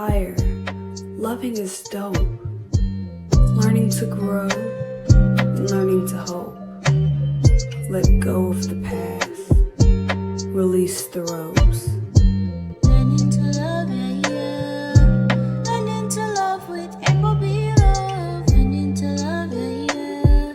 fire. Loving is dope. Learning to grow, learning to hope. Let go of the past, release the ropes. Learning to love, yeah, yeah. Learning to love with April love. Learning to love, yeah, yeah.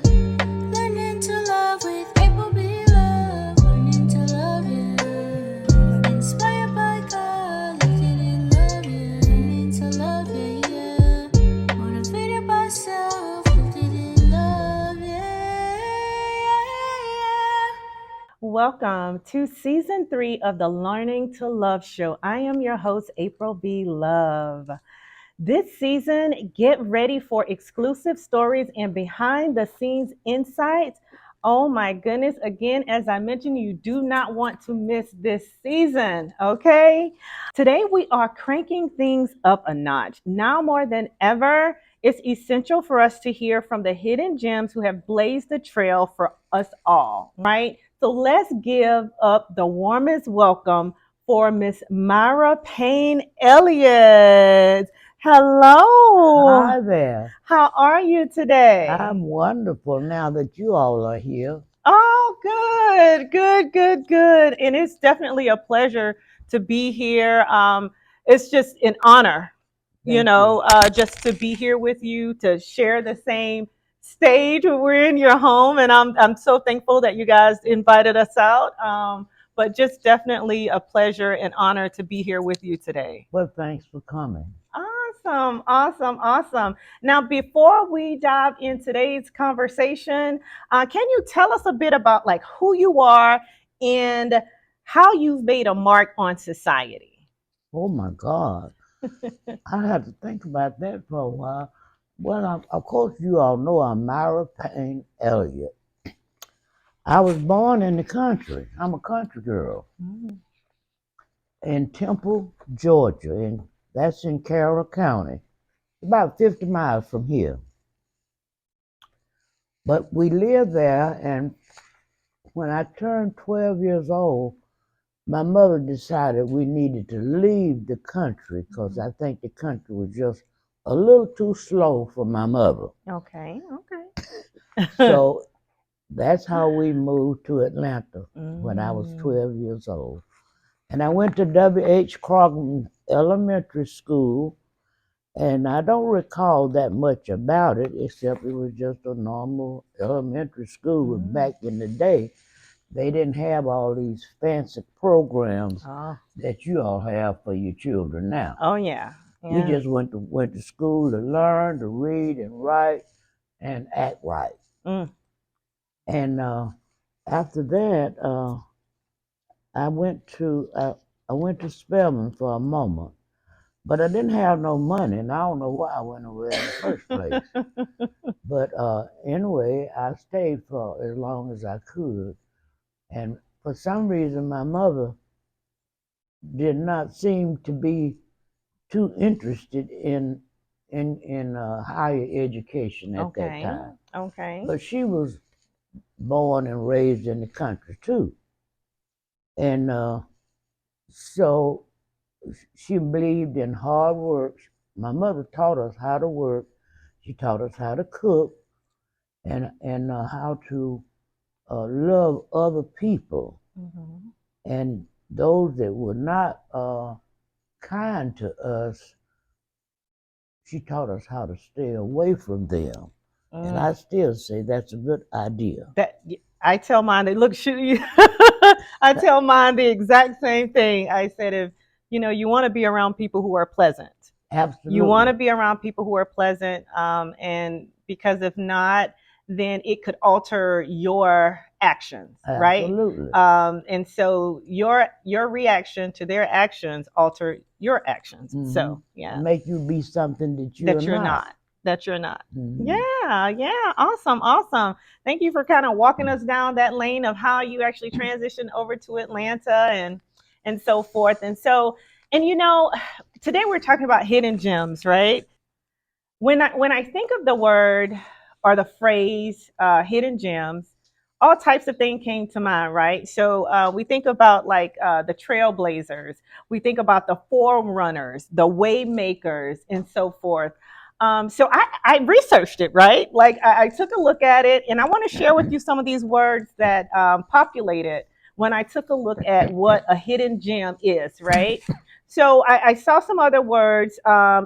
Learning to love with April love. Learning to love, yeah. Inspired by God, lifted in love, yeah. Learning to love, yeah, yeah. Motivated by self, lifted in love, yeah. Welcome to season 3 of the Learning to Love show. I am your host, April B. Love. This season, get ready for exclusive stories and behind the scenes insights. Oh my goodness. Again, as I mentioned, you do not want to miss this season, okay? Today, we are cranking things up a notch. Now more than ever, it's essential for us to hear from the hidden gems who have blazed the trail for us all, right? So let's give up the warmest welcome for Miss Myra Payne Elliott. Hello. Hi there. How are you today? I'm wonderful now that you all are here. Oh, good. And it's definitely a pleasure to be here. It's just an honor, Thank you. just to be here with you, to share the same stage when we're in your home. And I'm so thankful that you guys invited us out. But just definitely a pleasure and honor to be here with you today. Well, thanks for coming. Awesome. Now, before we dive in today's conversation, can you tell us a bit about like who you are and how you've made a mark on society? Oh my God. I had to think about that for a while. Well, of course, you all know I'm Myra Payne Elliott. I was born in the country. I'm a country girl Mm. in Temple, Georgia, and that's in Carroll County, about 50 miles from here. But we lived there, and when I turned 12 years old, my mother decided we needed to leave the country because I think the country was just a little too slow for my mother. Okay. So that's how we moved to Atlanta when I was Mm. 12 years old. And I went to W.H. Croghan Elementary School, and I don't recall that much about it, except it was just a normal elementary school. Mm. Back in the day, they didn't have all these fancy programs Oh, that you all have for your children now. oh yeah. We Yeah. just went to school to learn, to read and write and act right. Mm. And after that, I went to Spelman for a moment, but I didn't have no money, and I don't know why I went over there in the first place. But anyway, I stayed for as long as I could, and for some reason, my mother did not seem to be too interested in higher education at that Okay. time. Okay. But she was born and raised in the country too, and so she believed in hard work. My mother taught us how to work. She taught us how to cook and how to love other people, Mhm. and those that were not kind to us, she taught us how to stay away from them. And I Mm. still say that's a good idea. That I tell mine. They look shoot you. I tell mine the exact same thing. I said, if you want to be around people who are pleasant. You want Absolutely. to be around people who are pleasant, and because if not, then it could alter your actions, right? Absolutely. And so your reaction to their actions alter your actions. So yeah, Make you be something that you're that you're not. not. That you're not. Mm-hmm. Yeah. Awesome. Thank you for kind of walking us down that lane of how you actually transitioned over to Atlanta and so forth. And today we're talking about hidden gems, right? When I think of the word or the phrase hidden gems, all types of things came to mind, right? So we think about like the trailblazers, we think about the forerunners, the waymakers, and so forth. So I researched it, right? Like I took a look at it, and I want to share with you some of these words that populated when I took a look at what a hidden gem is, right? So I saw some other words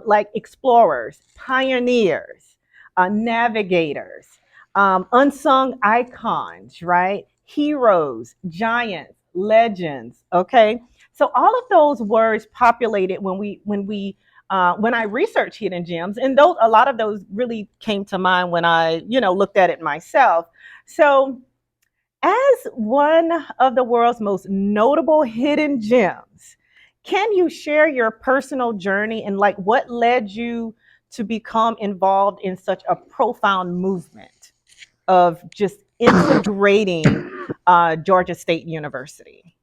like explorers, pioneers, navigators, unsung icons, right? Heroes, giants, legends. Okay, so all of those words populated when I researched hidden gems, and those a lot of those really came to mind when I looked at it myself. So, as one of the world's most notable hidden gems, can you share your personal journey and like what led you to become involved in such a profound movement of just integrating Georgia State University?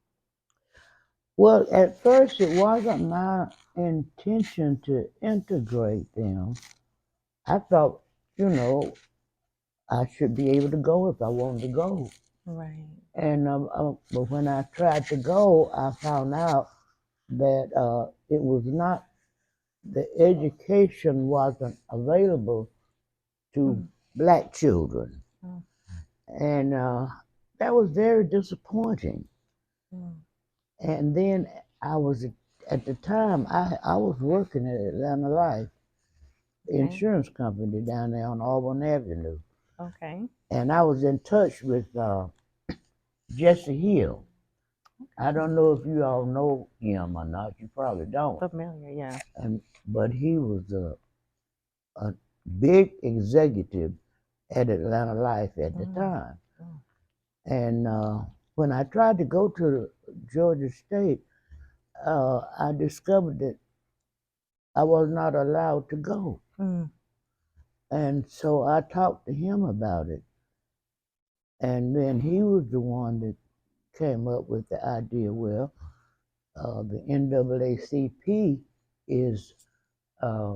Well, at first it wasn't my intention to integrate them. I thought, you know, I should be able to go if I wanted to go. Right. And but when I tried to go, I found out that it was not, the education wasn't available to Mm, black children, mm, and that was very disappointing. mm. And then I was at the time I was working at Atlanta Life Okay. Insurance Company down there on Auburn Avenue, Okay. and I was in touch with Jesse Hill. I don't know if you all know him or not. You probably don't. Familiar, yeah. But he was a big executive at Atlanta Life at the Mm, time. mm, And when I tried to go to Georgia State, I discovered that I was not allowed to go. mm, And so I talked to him about it. And then he was the one that came up with the idea, well, the NAACP is, uh,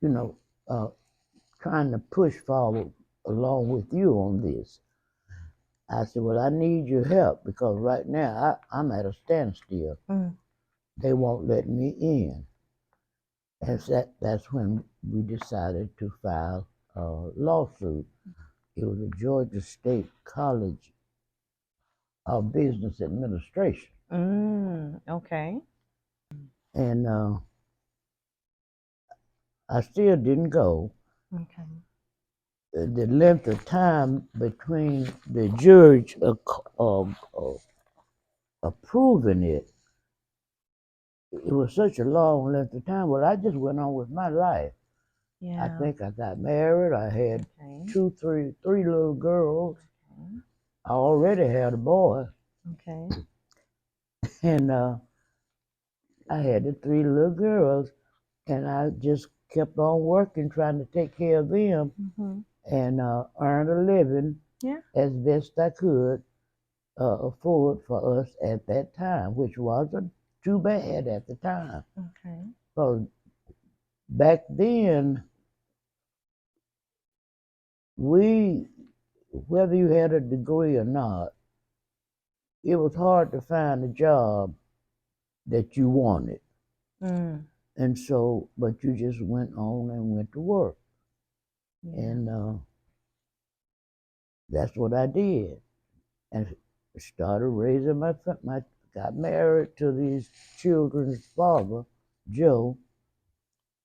you know, uh, trying to push forward along with you on this. I said, well, I need your help because right now I'm at a standstill. mm. They won't let me in. And that's when we decided to file a lawsuit. It was a Georgia State College of Business Administration. Okay. And I still didn't go. Okay. The length of time between the judge approving it, it was such a long length of time. Well, I just went on with my life. I Yeah. think I got married. I had Okay. three little girls. Okay. I already had a boy, Okay. and I had the three little girls, and I just kept on working, trying to take care of them Mm-hmm. and earn a living Yeah. as best I could afford for us at that time, which wasn't too bad at the time. Okay. Because back then, we, whether you had a degree or not, it was hard to find a job that you wanted. Mm. And so, but you just went on and went to work. Yeah. And that's what I did. And started raising got married to these children's father, Joe,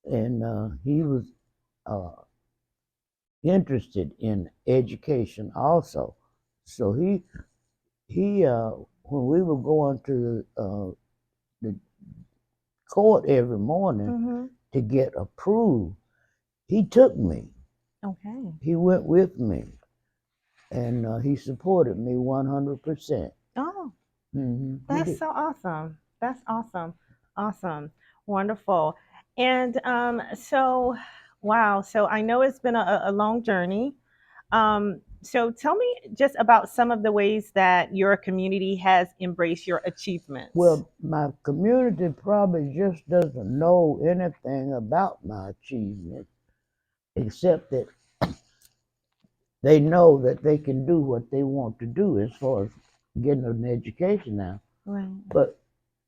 and he was uh, interested in education also. So he when we were going to the court every morning Mm-hmm. to get approved, he took me. Okay. He went with me, and he supported me 100%. Oh, He that's did. so awesome. That's awesome. Awesome. Wonderful. And so, wow. So I know it's been a long journey. So tell me just about some of the ways that your community has embraced your achievements. Well, my community probably just doesn't know anything about my achievements, except that they know that they can do what they want to do as far as getting an education now. Right. But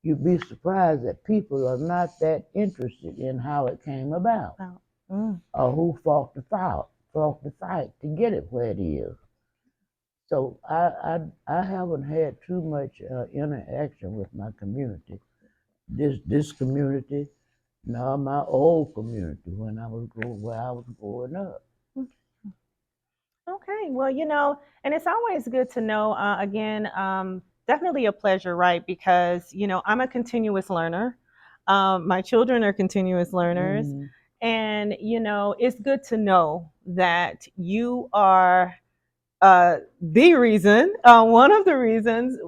you'd be surprised that people are not that interested in how it came about Wow. Mm. or who fought the fight to get it where it is. So I haven't had too much interaction with my community. This community, nor my old community where I was growing up. Okay, well, and it's always good to know, again, definitely a pleasure, right? Because, I'm a continuous learner. My children are continuous learners. Mhm. And, it's good to know that you are the reason, one of the reasons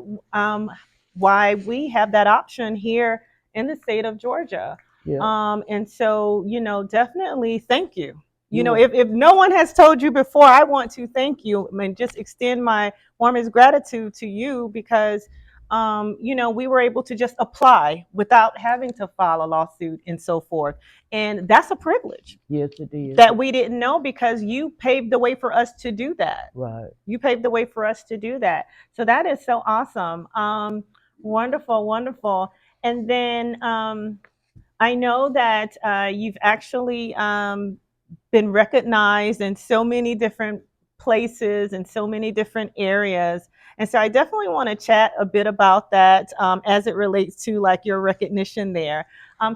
why we have that option here in the state of Georgia. Yeah, And so, definitely thank you. you If no one has told you before, I want to thank you and just extend my warmest gratitude to you because, we were able to just apply without having to file a lawsuit and so forth. And that's a privilege yes it is. that we didn't know because you paved the way for us to do that. Right. You paved the way for us to do that. So that is so awesome. Wonderful, wonderful. And then I know that you've actually been recognized in so many different places and so many different areas. And so I definitely want to chat a bit about that as it relates to like your recognition there.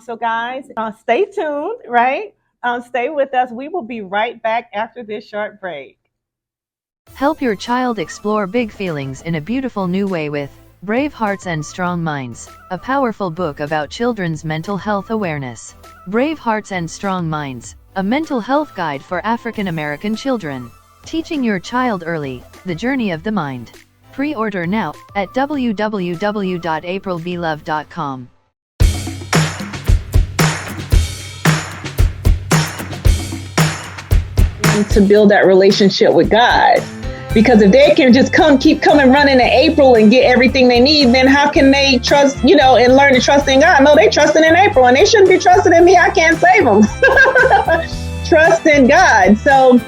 So guys, stay tuned, right? Stay with us. We will be right back after this short break. Help your child explore big feelings in a beautiful new way with Brave Hearts and Strong Minds, a powerful book about children's mental health awareness. Brave Hearts and Strong Minds, a mental health guide for African American children. Teaching your child early, the journey of the mind. Pre-order now at www.aprilblove.com. To build that relationship with God. Because if they can just keep coming running to April and get everything they need, then how can they trust, and learn to trust in God? No, they trusting in April and they shouldn't be trusting in me. I can't save them. Trust in God. So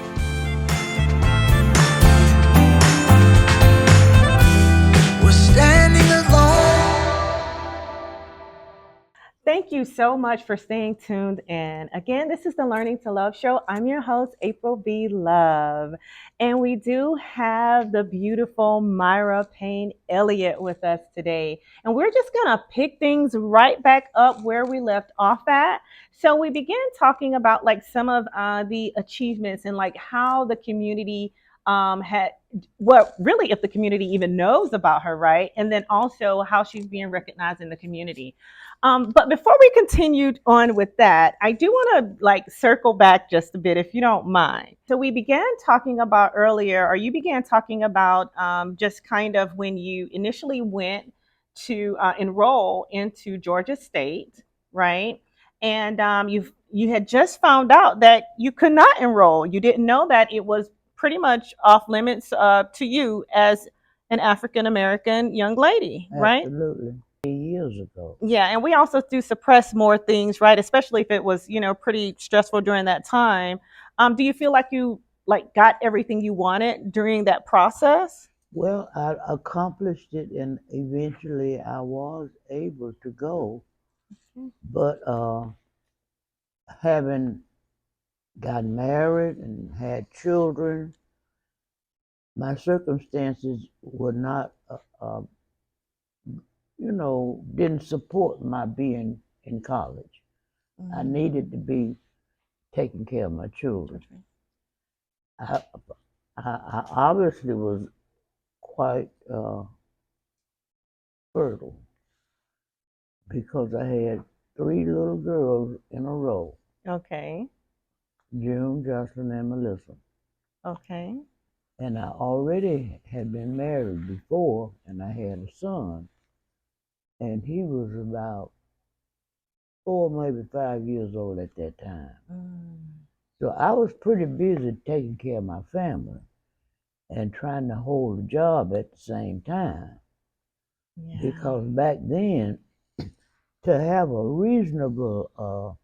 We're standing alone. Thank you so much for staying tuned in. Again, this is the Learning to Love show. I'm your host, April B. Love. And we do have the beautiful Myra Payne Elliott with us today. And we're just going to pick things right back up where we left off at. So we began talking about like some of the achievements and like how the community had, well, really, if the community even knows about her, right? And then also how she's being recognized in the community. But before we continued on with that, I do want to like circle back just a bit, if you don't mind. So we began talking about earlier, or you began talking about just kind of when you initially went to enroll into Georgia State, right? And you had just found out that you could not enroll. You didn't know that it was pretty much off limits to you as an African American young lady, right? Absolutely. Years ago. Yeah, and we also do suppress more things, right? Especially if it was, pretty stressful during that time. Do you feel like you like got everything you wanted during that process? Well, I accomplished it and eventually I was able to go. But having got married and had children, my circumstances were not, didn't support my being in college. I needed to be taking care of my children. I, I obviously was quite fertile because I had 3 little girls in a row, Okay. June, Jocelyn, and Melissa. Okay. And I already had been married before, and I had a son, and he was about 4, maybe 5 years old at that time. So I was pretty busy taking care of my family and trying to hold a job at the same time. Yeah. Because back then, to have a reasonable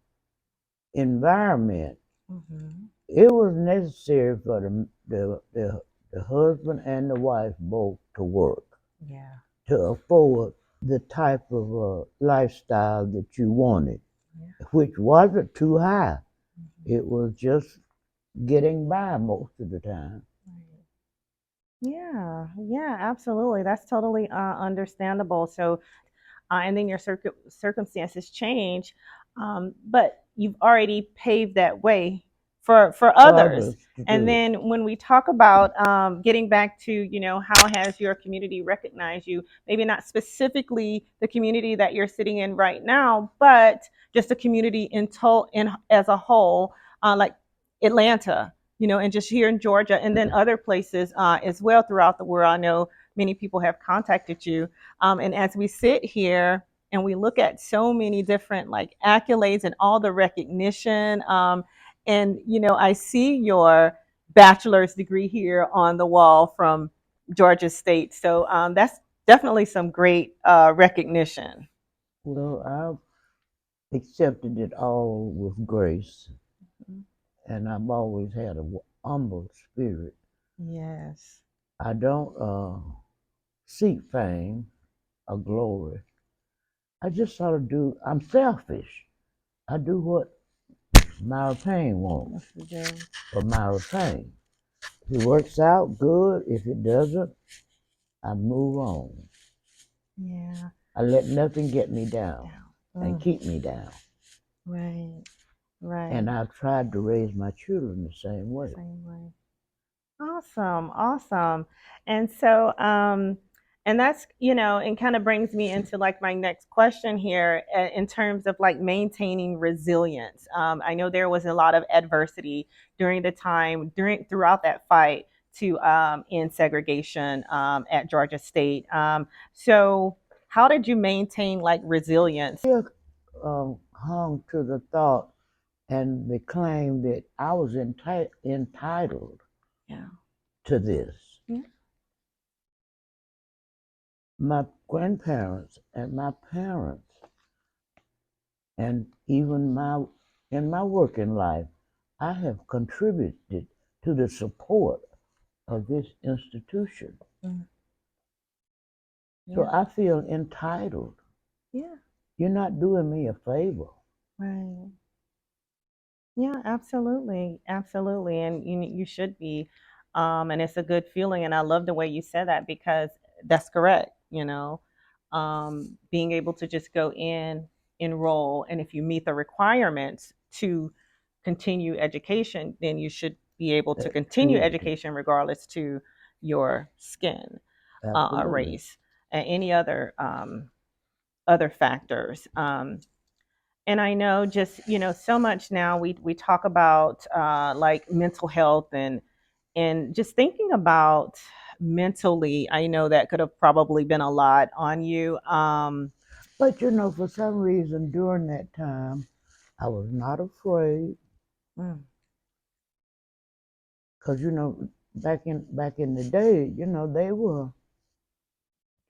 environment, it was necessary for the husband and the wife both to work Yeah. to afford the type of lifestyle that you wanted, Yeah. which wasn't too high. Mhm. It was just getting by most of the time. Right. Yeah, yeah, absolutely. That's totally understandable. So, and then your circumstances change, but you've already paved that way for For others. others to And do it. then when we talk about getting back to, how has your community recognized you? Maybe not specifically the community that you're sitting in right now, but just the community in as a whole, like Atlanta, and just here in Georgia, and then other places as well throughout the world. I know many people have contacted you, and as we sit here and we look at so many different like accolades and all the recognition, and I see your bachelor's degree here on the wall from Georgia State. So that's definitely some great recognition. Well, I accepted it all with grace, and I've always had a humble spirit. Yes. I don't seek fame or glory. I just sort of do. I'm selfish. I do what Myra Payne wants for Myra Payne. If it works out, good. If it doesn't, I move on. Yeah. I let nothing get me down and Mm. keep me down. Right. Right. And I've tried to raise my children the same way. Same way. Awesome, awesome. And so, and that's, and kind of brings me into like my next question here in terms of like maintaining resilience. I know there was a lot of adversity during the time, throughout that fight to end segregation at Georgia State. So, how did you maintain like resilience? Still hung to the thought and the claim that I was entitled Yeah. to this. Yeah. My grandparents and my parents, and even in my working life, I have contributed to the support of this institution. Mm. So Yeah. I feel entitled. Yeah. You're not doing me a favor. Right. Yeah, absolutely, absolutely, and you should be, and it's a good feeling, and I love the way you said that because that's correct. Being able to just go in, enroll, and if you meet the rerequirements to continue education, then you should be able to continue education regardless to your skin, Absolutely. race, and any other factors. And I know just so much now we talk about like mental health and just thinking about mentally. I know that could have probably been a lot on you. But for some reason during that time, I was not afraid Mm, because back in the day, they were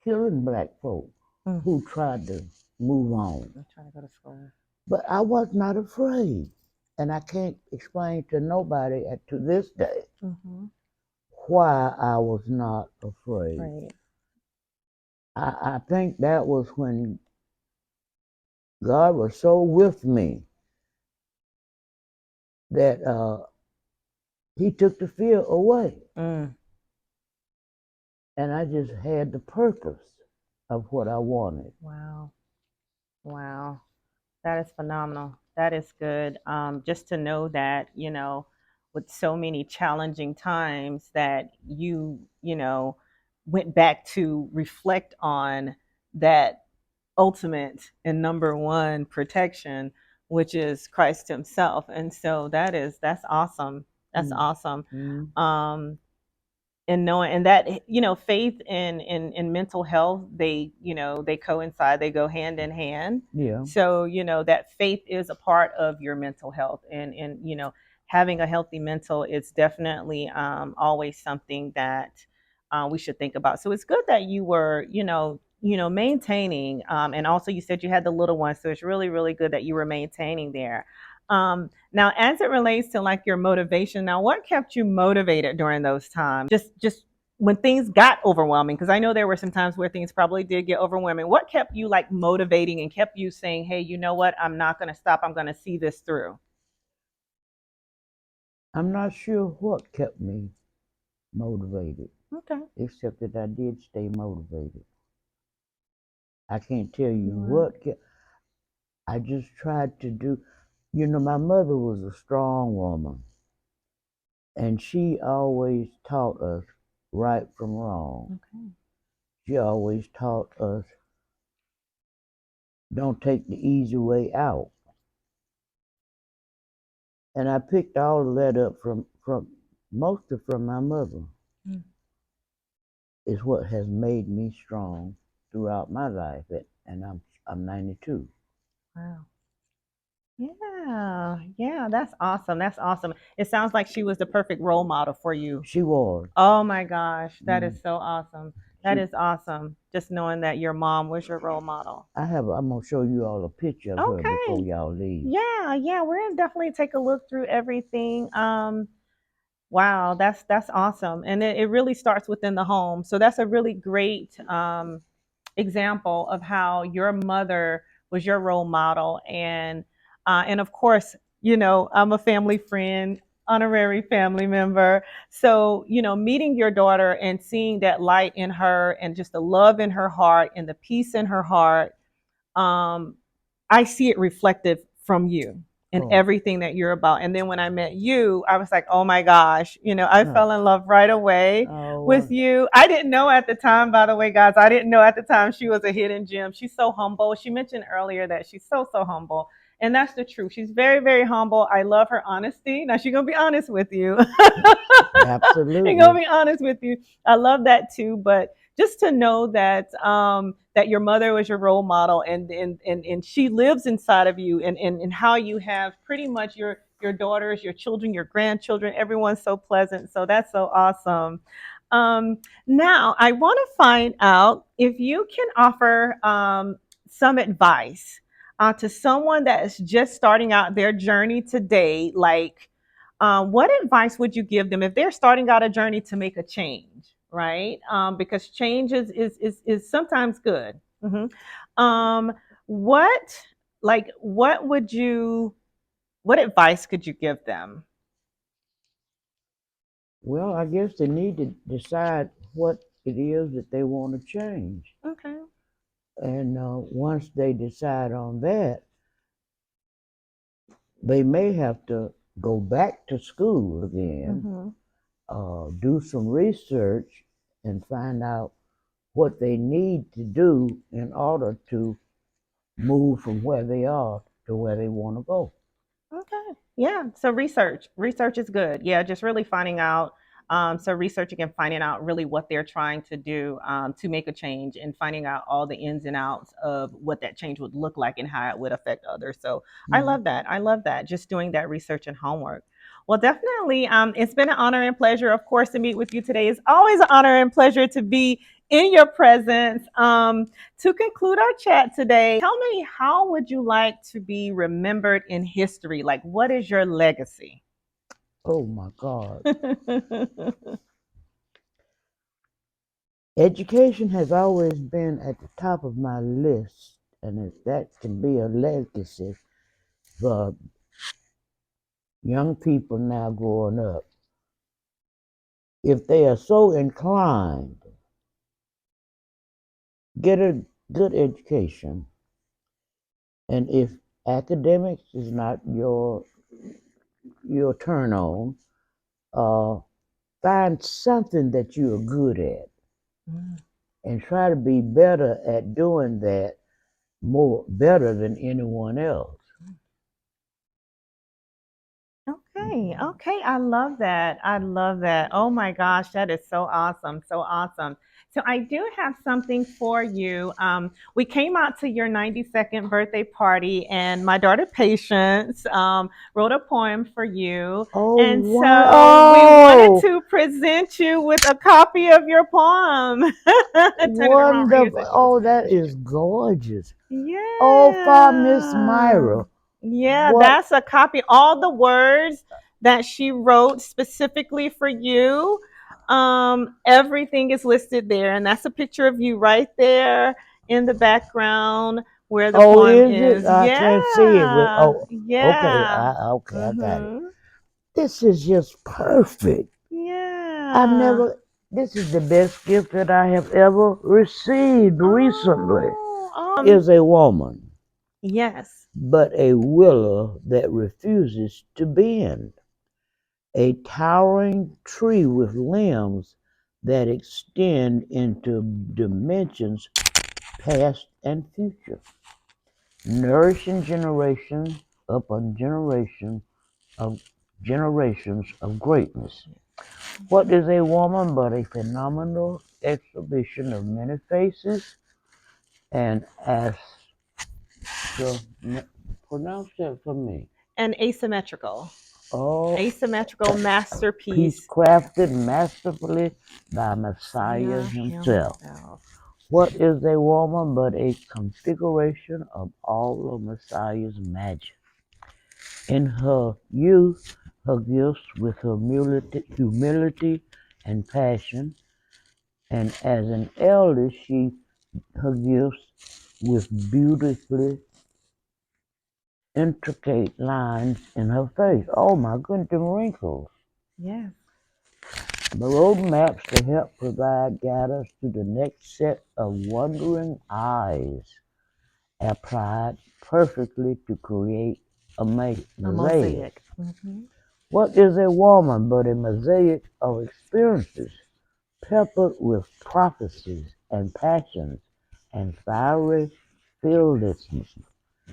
killing black folk mm. who tried to move on. I'm trying to go to school. But I was not afraid. And I can't explain to nobody to this day Mm-hmm. why I was not afraid. Right. I think that was when God was so with me that He took the fear away. Mm. And I just had the purpose of what I wanted. Wow. Wow. That is phenomenal. That is good. Just to know that, with so many challenging times that you went back to reflect on that ultimate and number one protection, which is Christ Himself. And so that's awesome. That's Mm. awesome. Mm. And knowing and that faith and mental health, they coincide, they go hand in hand. Yeah. So that faith is a part of your mental health, and having a healthy mental is definitely always something that we should think about. So it's good that you were maintaining, and also you said you had the little one, so it's really really good that you were maintaining there. Now, as it relates to like your motivation, now what kept you motivated during those times? Just when things got overwhelming, because I know there were some times where things probably did get overwhelming. What kept you like motivating and kept you saying, "Hey, you know what? I'm not going to stop. I'm going to see this through." I'm not sure what kept me motivated, Okay. except that I did stay motivated. I can't tell you Right. what kept. I just tried to do. You know, my mother was a strong woman, and she always taught us right from wrong. Okay. She always taught us don't take the easy way out. And I picked all of that up from mostly from my mother. Mm. Is what has made me strong throughout my life, and I'm 92. Wow. Yeah, yeah, that's awesome. That's awesome. It sounds like she was the perfect role model for you. She was. Oh my gosh, that is Mm. so awesome. That She. is awesome. Just knowing that your mom was your role model. I'm gonna show you all a picture of her before Okay. y'all leave. Yeah, yeah, we're gonna definitely take a look through everything. Wow, that's awesome. And it really starts within the home. So that's a really great example of how your mother was your role model, and of course, I'm a family friend, honorary family member. So meeting your daughter and seeing that light in her and just the love in her heart and the peace in her heart, um, I see it reflected from you and Oh, everything that you're about. And then when I met you, I was like, oh my gosh, I fell in love right away with oh, you. I didn't know at the time, by the way, guys, I didn't know at the time she was a hidden gem. She's so humble. She mentioned earlier that she's so, so humble. And that's the truth. She's very, very humble. I love her honesty. Now she's gonna be honest with you. She's gonna absolutely. be honest with you. I love that too. But just to know that your mother was your role model, and she lives inside of you, and how you have pretty much your daughters, your children, your grandchildren, everyone's so pleasant. So that's so awesome. Now I want to find out if you can offer some advice to someone that is just starting out their journey today. Like, what advice would you give them if they're starting out a journey to make a change, right? Because change is sometimes good. Um, what what would you what advice could you give them? Well, I guess they need to decide what it is that they want to change. Okay. And once they decide on that, they may have to go back to school again, Mm-hmm. do some research, and find out what they need to do in order to move from where they are to where they want to go. Okay. Yeah. So research is good. Yeah. Just really finding out. So researching and finding out really what they're trying to do to make a change, and finding out all the ins and outs of what that change would look like and how it would affect others. So I Mm. love that. I love that. Just doing that research and homework. Well, definitely. It's been an honor and pleasure, of course, to meet with you today. It's always an honor and pleasure to be in your presence. To conclude our chat today, tell me, how would you like to be remembered in history? Like, what is your legacy? Oh my God. Education has always been at the top of my list, and if that can be a legacy for young people now growing up, if they are so inclined, get a good education. And if academics is not your turn on, uh, find something that you're good at Mm. and try to be better at doing that, more better than anyone else. Okay, okay. I love that. I love that. Oh my gosh, that is so awesome. So awesome. So I do have something for you. We came out to your 92nd birthday party, and my daughter Patience wrote a poem for you. Oh, And wow. so we wanted Oh, to present you with a copy of your poem. Turn it around right here wonderful. so she can Oh, see it. that is gorgeous. Oh, for Miss Yeah. Myra. Yeah, What? that's a copy. All the words that she wrote specifically for you. Everything is listed there, and that's a picture of you right there in the background where the Oh, poem is it? is. I can't see it. Yeah, Okay. yeah. I got it. Mm-hmm. This is just perfect. I've Yeah. never. This is the best gift that I have ever received recently. Oh, Is a woman, yes. but a willow that refuses to bend, a towering tree with limbs that extend into dimensions past and future, nourishing generation upon generations of greatness. What is a woman but a phenomenal exhibition of many faces and as so pronounce that for me. And asymmetrical. Oh, Asymmetrical piece masterpiece. crafted masterfully by Messiah Yeah, himself. himself. What is a woman but a configuration of all of Messiah's magic? In her youth, her gifts with humility and passion, and as an elder, her gifts with beautifully intricate lines in her face. Oh my goodness, the wrinkles. Yes. The roadmaps to help provide guidance to the next set of wondering eyes, applied perfectly to create a A mosaic. mosaic. Mm-hmm. What is a woman but a mosaic of experiences, peppered with prophecies and passions and fiery fearlessness?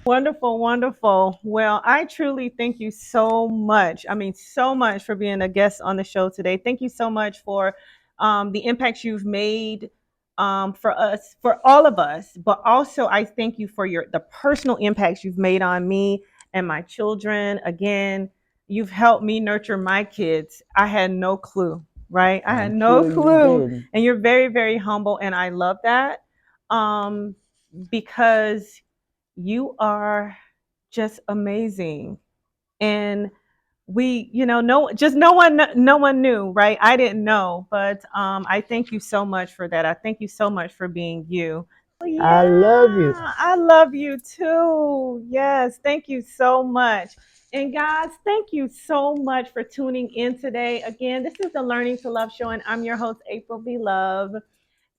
Wonderful, wonderful. Well, I truly thank you so much. I mean, so much for being a guest on the show today. Thank you so much for the impacts you've made for us, for all of us. But also, I thank you for the personal impacts you've made on me and my children. Again, you've helped me nurture my kids. I had no clue, right? I had I'm no sure you clue, did. and you're very, very humble, and I love that um, because you are just amazing. And we, no one knew, right? I didn't know, but I thank you so much for that. I thank you so much for being you. Oh, I love you. yeah, I love you too. Yes, thank you so much. And guys, thank you so much for tuning in today. Again, this is the Learning to Love show, and I'm your host, April B. Love.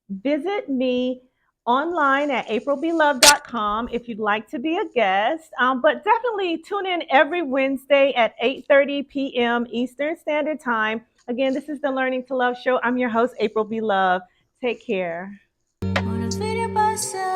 Visit me online at aprilblove.com if you'd like to be a guest. But definitely tune in every Wednesday at 8:30 p.m. Eastern Standard Time. Again, this is the Learning to Love show. I'm your host, April B. Love. Take care. Motivated by self.